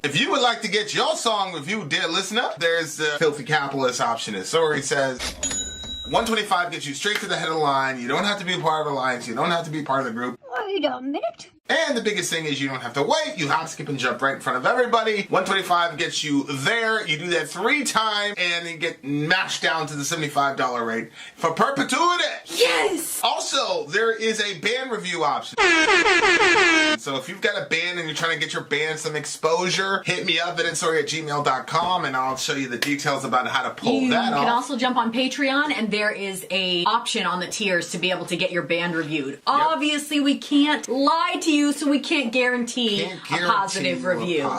If you would like to get your song reviewed, dear listener, there's the filthy capitalist option. As Sori says, 125 gets you straight to the head of the line. You don't have to be a part of the alliance. You don't have to be part of the group. Wait a minute. And the biggest thing is you don't have to wait. You hop, skip, and jump right in front of everybody. 125 gets you there. You do that 3 times, and you get mashed down to the $75 rate for perpetuity. Yes! Also, there is a band review option. So if you've got a band and you're trying to get your band some exposure, hit me up at vinsori@gmail.com, and I'll show you the details about how to pull that off. You can also jump on Patreon, and there is a option on the tiers to be able to get your band reviewed. Yep. Obviously, we can't lie to you, so we can't guarantee a positive review.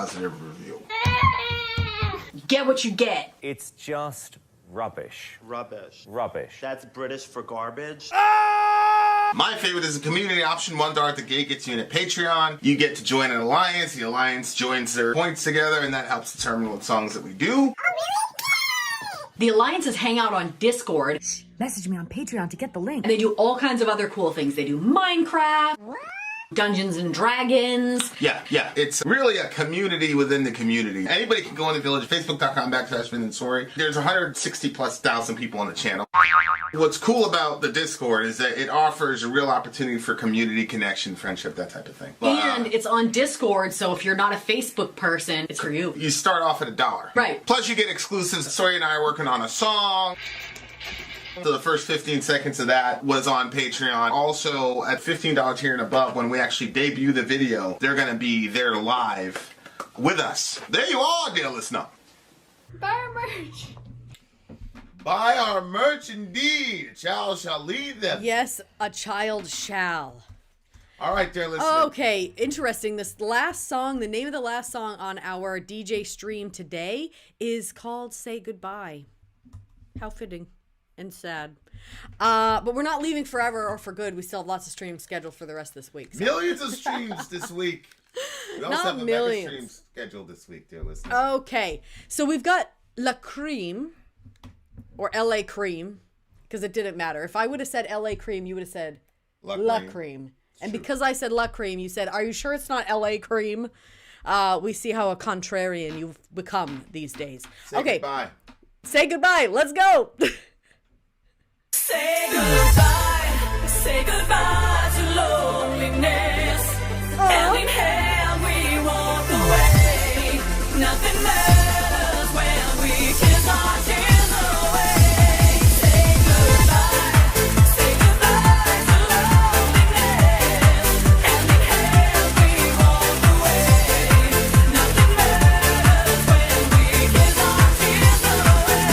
Get what you get. It's just rubbish. Rubbish. Rubbish. That's British for garbage. My favorite is the community option. $1 at the gate gets you in at Patreon. You get to join an alliance. The alliance joins their points together, and that helps determine what songs that we do. The alliances hang out on Discord. Message me on Patreon to get the link. And they do all kinds of other cool things. They do Minecraft, Dungeons and Dragons. Yeah. It's really a community within the community. Anybody can go in the village, facebook.com/Vin and Sori. There's 160,000+ people on the channel. What's cool about the Discord is that it offers a real opportunity for community connection, friendship, that type of thing. And it's on Discord, so if you're not a Facebook person, it's for you. You start off at $1. Right. Plus you get exclusives. Sori and I are working on a song. So the first 15 seconds of that was on Patreon. Also, at $15 tier and above, when we actually debut the video, they're going to be there live with us. There you are, dear listener. Buy our merch. Buy our merch indeed. A child shall lead them. Yes, a child shall. All right, dear listener. Okay, interesting. This last song, the name of the last song on our DJ stream today is called Say Goodbye. How fitting. And sad. But we're not leaving forever or for good. We still have lots of streams scheduled for the rest of this week. So. Millions of streams this week. We also have a mega stream scheduled this week, dear listeners. Okay. So we've got La Cream, or LA Cream, because it didn't matter. If I would have said LA Cream, you would have said La Cream. And because I said La Cream, you said, are you sure it's not LA Cream? We see how a contrarian you've become these days. Say goodbye. Say goodbye. Let's go. Say goodbye to loneliness. Hand in hand we walk away. Nothing matters when we kiss our tears away. Say goodbye to loneliness. Hand in hand we walk away. Nothing matters when we kiss our tears away.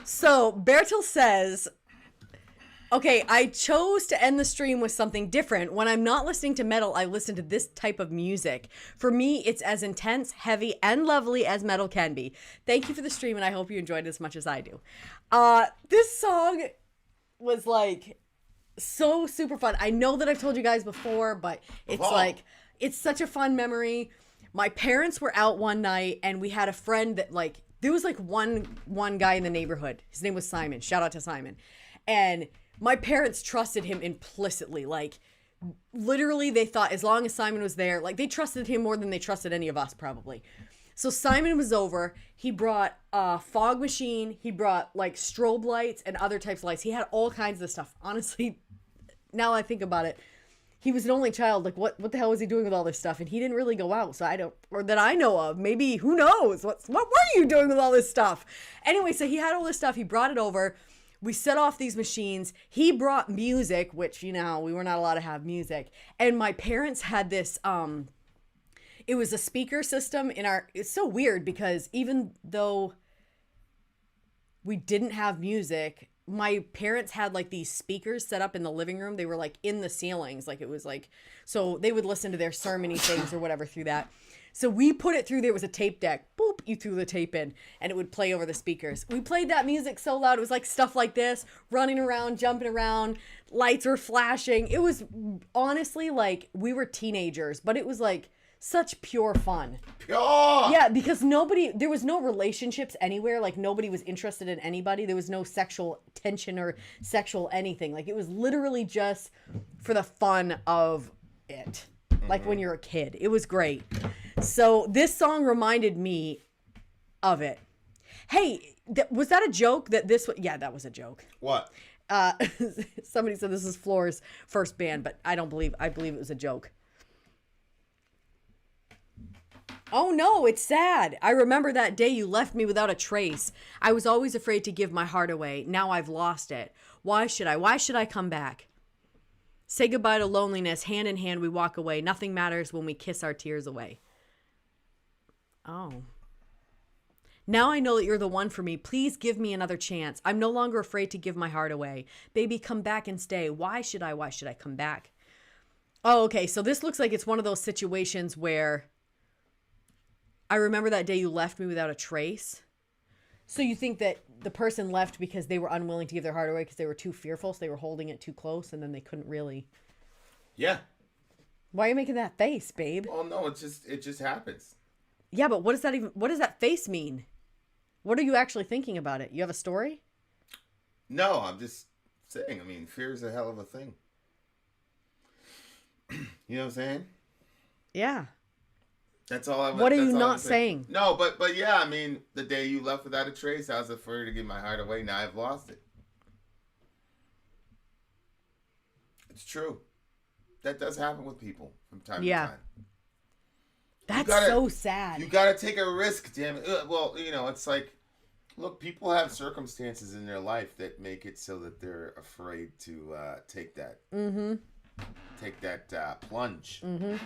So Bertil says, okay, I chose to end the stream with something different. When I'm not listening to metal, I listen to this type of music. For me, it's as intense, heavy, and lovely as metal can be. Thank you for the stream, and I hope you enjoyed it as much as I do. This song was like so super fun. I know that I've told you guys before, but it's like, it's such a fun memory. My parents were out one night, and we had a friend that like, there was like one guy in the neighborhood. His name was Simon. Shout out to Simon. And my parents trusted him implicitly. Like, literally, they thought as long as Simon was there, like, they trusted him more than they trusted any of us, probably. So Simon was over. He brought a fog machine. He brought, like, strobe lights and other types of lights. He had all kinds of stuff. Honestly, now I think about it, he was an only child. Like, what the hell was he doing with all this stuff? And he didn't really go out, so I don't, or that I know of. Maybe, who knows? What were you doing with all this stuff? Anyway, so he had all this stuff. He brought it over. We set off these machines. He brought music, which, you know, we were not allowed to have music. And my parents had this, it was a speaker system in our, it's so weird because even though we didn't have music, my parents had like these speakers set up in the living room. They were like in the ceilings. Like it was like, so they would listen to their sermon-y things or whatever through that. So we put it through, there was a tape deck. Boop, you threw the tape in and it would play over the speakers. We played that music so loud. It was like stuff like this, running around, jumping around, lights were flashing. It was honestly like we were teenagers, but it was like such pure fun. Pure! Yeah, because there was no relationships anywhere. Like nobody was interested in anybody. There was no sexual tension or sexual anything. Like it was literally just for the fun of it. Like when you're a kid. It was great. So this song reminded me of it. Hey, was that a joke that this was? Yeah, that was a joke. What? Somebody said this is Floor's first band, but I believe it was a joke. Oh no, it's sad. I remember that day you left me without a trace. I was always afraid to give my heart away. Now I've lost it. Why should I come back? Say goodbye to loneliness. Hand in hand, we walk away. Nothing matters when we kiss our tears away. Oh. Now I know that you're the one for me. Please give me another chance. I'm no longer afraid to give my heart away. Baby, come back and stay. Why should I come back? Oh, okay. So this looks like it's one of those situations where I remember that day you left me without a trace. So you think that the person left because they were unwilling to give their heart away because they were too fearful, so they were holding it too close, and then they couldn't really. Yeah. Why are you making that face, babe? Oh no, it just happens. Yeah, but what does that face mean? What are you actually thinking about it? You have a story? No, I'm just saying. I mean, fear is a hell of a thing. You know what I'm saying? Yeah. That's all I. What are you not saying? No, but yeah, I mean, the day you left without a trace, I was afraid to give my heart away. Now I've lost it. It's true. That does happen with people from time to time. That's so sad. You gotta take a risk, damn it. Well, you know, it's like, look, people have circumstances in their life that make it so that they're afraid to take that. Mm-hmm. Take that plunge. Mm-hmm.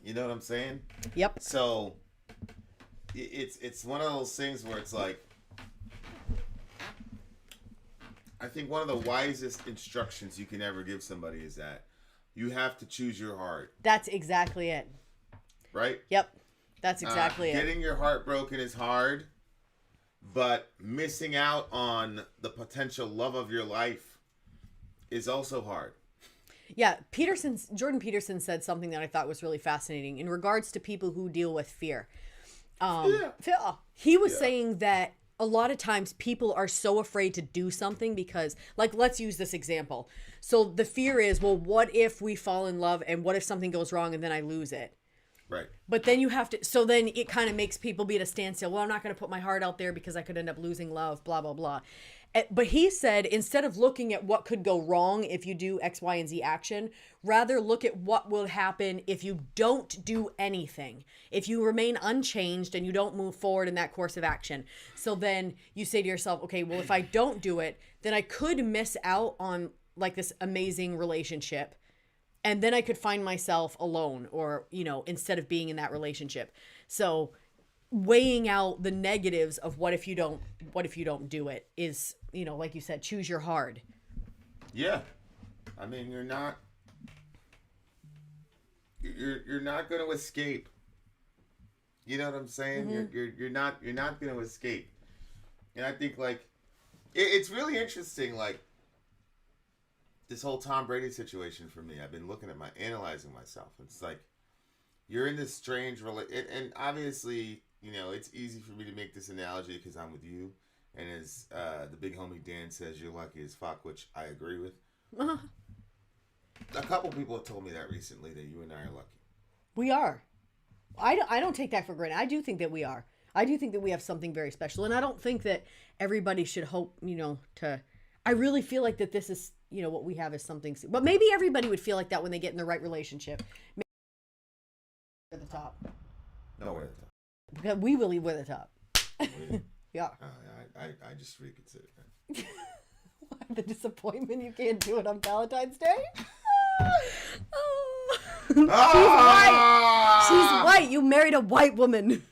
You know what I'm saying? Yep. So it's one of those things where it's like, I think one of the wisest instructions you can ever give somebody is that you have to choose your heart. That's exactly it. Right? Yep. That's exactly it. Getting your heart broken is hard, but missing out on the potential love of your life is also hard. Yeah, Jordan Peterson said something that I thought was really fascinating in regards to people who deal with fear. He was saying that a lot of times people are so afraid to do something because, like, let's use this example. So the fear is, well, what if we fall in love and what if something goes wrong and then I lose it? Right. But then you have to, so then it kind of makes people be at a standstill. Well, I'm not going to put my heart out there because I could end up losing love, blah, blah, blah. But he said, instead of looking at what could go wrong if you do X, Y, and Z action, rather look at what will happen if you don't do anything. If you remain unchanged and you don't move forward in that course of action. So then you say to yourself, okay, well, if I don't do it, then I could miss out on like this amazing relationship. And then I could find myself alone or, you know, instead of being in that relationship. So weighing out the negatives of what if you don't do it is, like you said, choose your hard. Yeah. I mean, you're not going to escape. You know what I'm saying? Mm-hmm. You're not going to escape. And I think like it's really interesting, like this whole Tom Brady situation for me. I've been analyzing myself. It's like you're in this strange and obviously, it's easy for me to make this analogy because I'm with you. And as the big homie Dan says, you're lucky as fuck, which I agree with. A couple people have told me that recently, that you and I are lucky. We are. I don't take that for granted. I do think that we are. I do think that we have something very special. And I don't think that everybody should hope, I really feel like that this is, what we have is something. But maybe everybody would feel like that when they get in the right relationship. Maybe we're the top. No, we're the top. Because we believe we're the top. Yeah. I just reconsider that. The disappointment you can't do it on Valentine's Day. Oh. She's white. You married a white woman.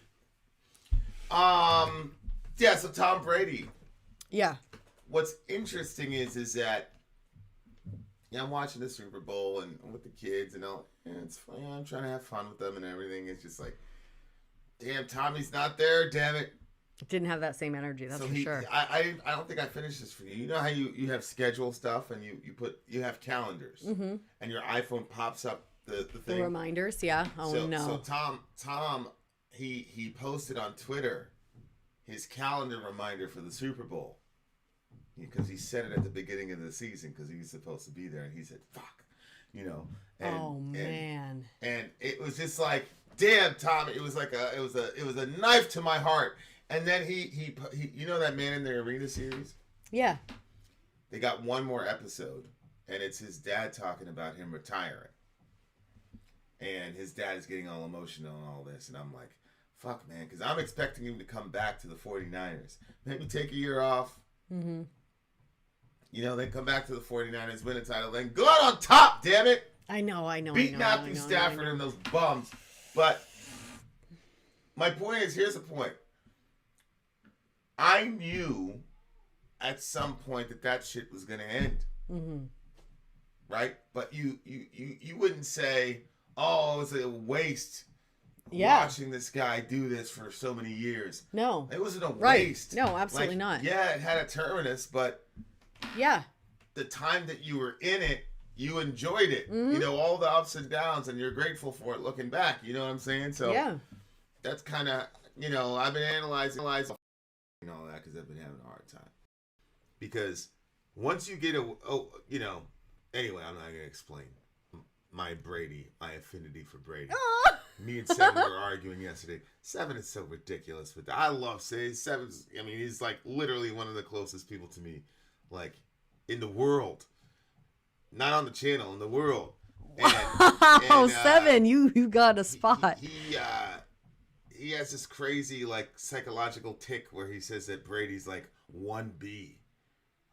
Yeah, so Tom Brady. Yeah. What's interesting is that I'm watching the Super Bowl and with the kids and all. And it's fun. I'm trying to have fun with them and everything. It's just like, damn, Tommy's not there. Damn it. Didn't have that same energy. That's for sure. I don't think I finished this for you. You know how you have schedule stuff and you have calendars and your iPhone pops up the thing. The reminders, yeah. Oh no. So Tom, he posted on Twitter his calendar reminder for the Super Bowl because he said it at the beginning of the season because he was supposed to be there and he said fuck, man. And it was just like, damn, Tom. It was like it was a knife to my heart. And then he that Man in the Arena series? Yeah. They got one more episode, and it's his dad talking about him retiring. And his dad is getting all emotional and all this, and I'm like, fuck, man, because I'm expecting him to come back to the 49ers. Maybe take a year off. Mm-hmm. Then come back to the 49ers, win a title, then go out on top, damn it! I know. Beat Matthew Stafford and those bums. But my point is, here's the point. I knew at some point that shit was going to end. Mm-hmm. Right? But you wouldn't say, oh, it was a waste watching this guy do this for so many years. No. It wasn't a Right. waste. No, absolutely not. Yeah, it had a terminus, but yeah, the time that you were in it, you enjoyed it. Mm-hmm. All the ups and downs, and you're grateful for it looking back. You know what I'm saying? So yeah, that's kind of, I've been analyzing and all that because I've been having a hard time. Because once you get anyway, I'm not going to explain my affinity for Brady. Me and Seven were arguing yesterday. Seven is so ridiculous, but I love Seven's. I mean, he's like literally one of the closest people to me, like in the world, not on the channel, in the world. And, Seven, you got a spot. He has this crazy like psychological tick where he says that Brady's like 1B.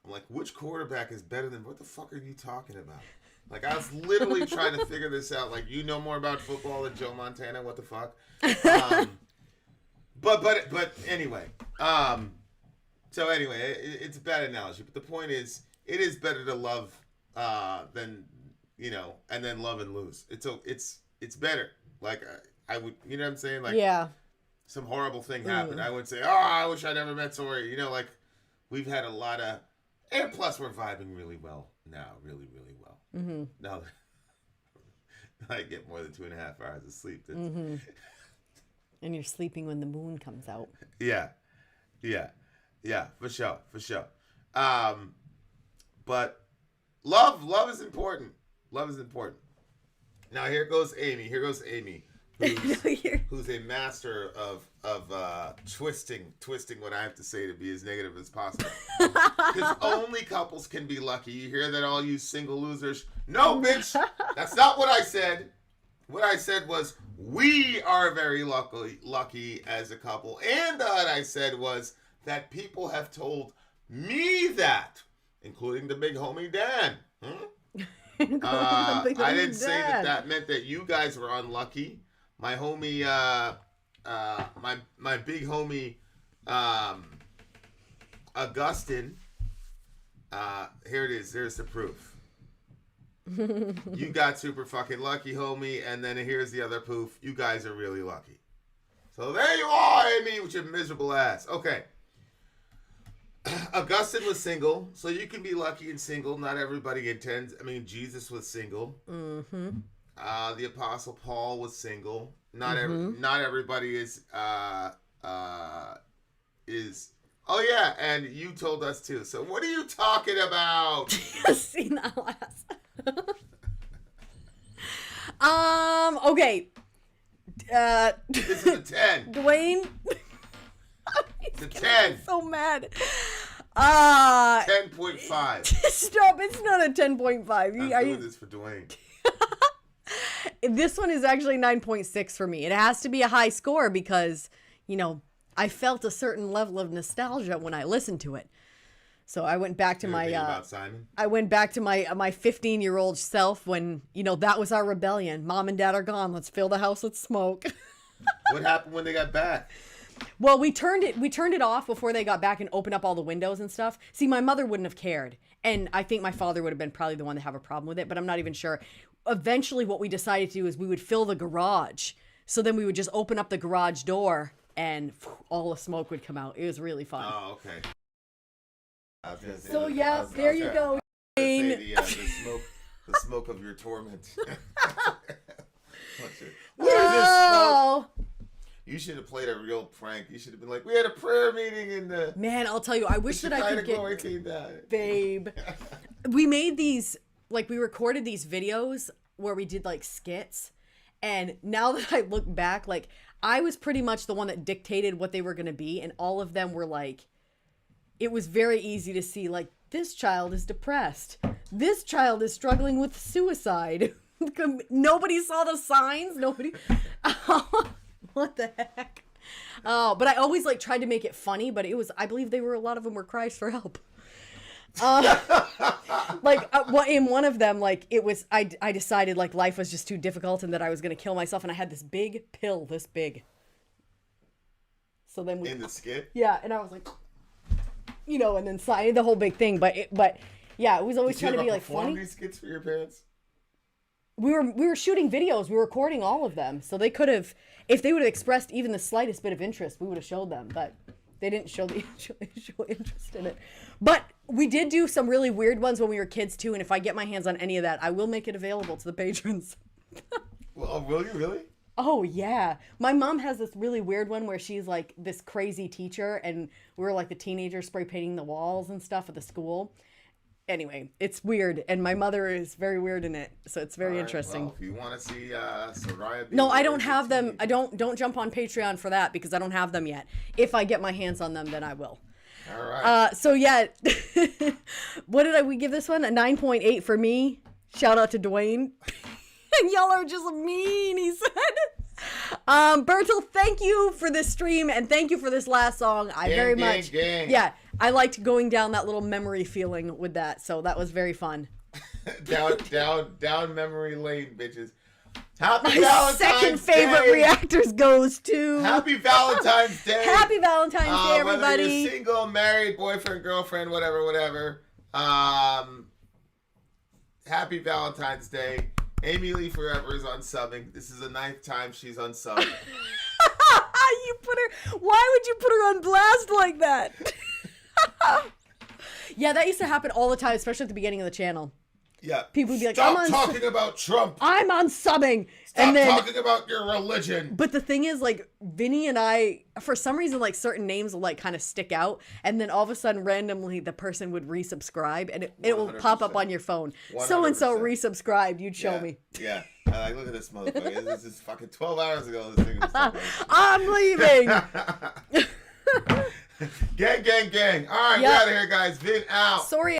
I'm like, which quarterback is better than? What the fuck are you talking about? Like, I was literally trying to figure this out. Like, you know more about football than Joe Montana. What the fuck? But anyway. So anyway, it's a bad analogy. But the point is, it is better to love than and then love and lose. It's better. Like I would, you know what I'm saying? Like, yeah, some horrible thing happened. I would say, oh, I wish I never met Sori. Like, we've had a lot of, and plus we're vibing really well now, really, really well. Mm-hmm. Now that I get more than 2.5 hours of sleep. Mm-hmm. And you're sleeping when the moon comes out. Yeah, for sure. But love is important. Love is important. Now here goes Amy. Who's a master of twisting what I have to say to be as negative as possible. Because only couples can be lucky. You hear that, all you single losers? No, bitch. That's not what I said. What I said was we are very lucky as a couple. And what I said was that people have told me that, including the big homie Dan. I didn't say that meant that you guys were unlucky. My homie my big homie, Augustin. Here it is. There's the proof. You got super fucking lucky, homie. And then here's the other proof. You guys are really lucky. So there you are, Amy, with your miserable ass. Okay. Augustine was single, so you can be lucky and single. Not everybody intends. I mean, Jesus was single. Mm-hmm. The Apostle Paul was single. Not everybody is. Oh yeah, and you told us too. So what are you talking about? Seen that last. Okay. This is a 10. Dwayne. It's a 10. So mad. 10.5. Stop! It's not a 10.5. I'm doing this for Dwayne. This one is actually 9.6 for me. It has to be a high score because, you know, I felt a certain level of nostalgia when I listened to it. So I went back to about Simon? I went back to my 15-year-old self when, you know, that was our rebellion. Mom and Dad are gone. Let's fill the house with smoke. What happened when they got back? Well, we turned it off before they got back and opened up all the windows and stuff. See, my mother wouldn't have cared. And I think my father would have been probably the one to have a problem with it, but I'm not even sure. Eventually what we decided to do is we would fill the garage. So then we would just open up the garage door and all the smoke would come out. It was really fun. Oh, okay. So yeah, there you go. The smoke of your torment. Where's this Oh, smoke? You should have played a real prank. You should have been like, we had a prayer meeting in the. man, I'll tell you, I wish that I could get. Babe, we made these, like, we recorded these videos where we did like skits, and now that I look back, like, I was pretty much the one that dictated what they were going to be, and all of them were like, it was very easy to see, like, this child is depressed. This child is struggling with suicide. Nobody saw the signs. Nobody. What the heck? Oh, but I always, like, tried to make it funny, but it was, I believe a lot of them were cries for help. In one of them, like, it was, I decided, like, life was just too difficult and that I was going to kill myself, and I had this big pill this big. So then in the skit? Yeah, and I was like, you know, and then the whole big thing, but yeah, it was always trying to be, like, funny. These skits for your parents? We were shooting videos, we were recording all of them, so they could have, if they would have expressed even the slightest bit of interest, we would have showed them, but they didn't show interest in it. But we did do some really weird ones when we were kids too, and if I get my hands on any of that, I will make it available to the patrons. Well, will you really? Oh yeah, my mom has this really weird one where she's like this crazy teacher, and we were like the teenagers spray painting the walls and stuff at the school. Anyway, it's weird, and my mother is very weird in it, so it's very interesting. Well, if you want to see Soraya, no, I don't have them. I don't jump on Patreon for that because I don't have them yet. If I get my hands on them, then I will. All right. So yeah, what did we give this one? A 9.8 for me. Shout out to Dwayne. And y'all are just mean, he said. Bertil, thank you for this stream and thank you for this last song. Yeah, I liked going down that little memory feeling with that, so that was very fun. down memory lane, bitches. Happy My Valentine's second favorite Day. reactors goes to Happy Valentine's Day. Happy Valentine's Day, everybody. Whether you're single, married, boyfriend, girlfriend, whatever. Happy Valentine's Day. Amy Lee Forever is unsubbing. This is the 9th time she's unsubbed. Why would you put her on blast like that? Yeah, that used to happen all the time, especially at the beginning of the channel. Yeah. People would be like, Stop talking about Trump. I'm unsubbing. Stop talking about your religion. But the thing is, like, Vinny and I, for some reason, like, certain names will, like, kind of stick out. And then all of a sudden, randomly, the person would resubscribe. And it will pop up on your phone. 100%. So-and-so resubscribed. You'd show me. Yeah. Like, look at this motherfucker. This is fucking 12 hours ago. This thing was I'm leaving. Gang. All right, we're out of here, guys. Vin out. Sorry.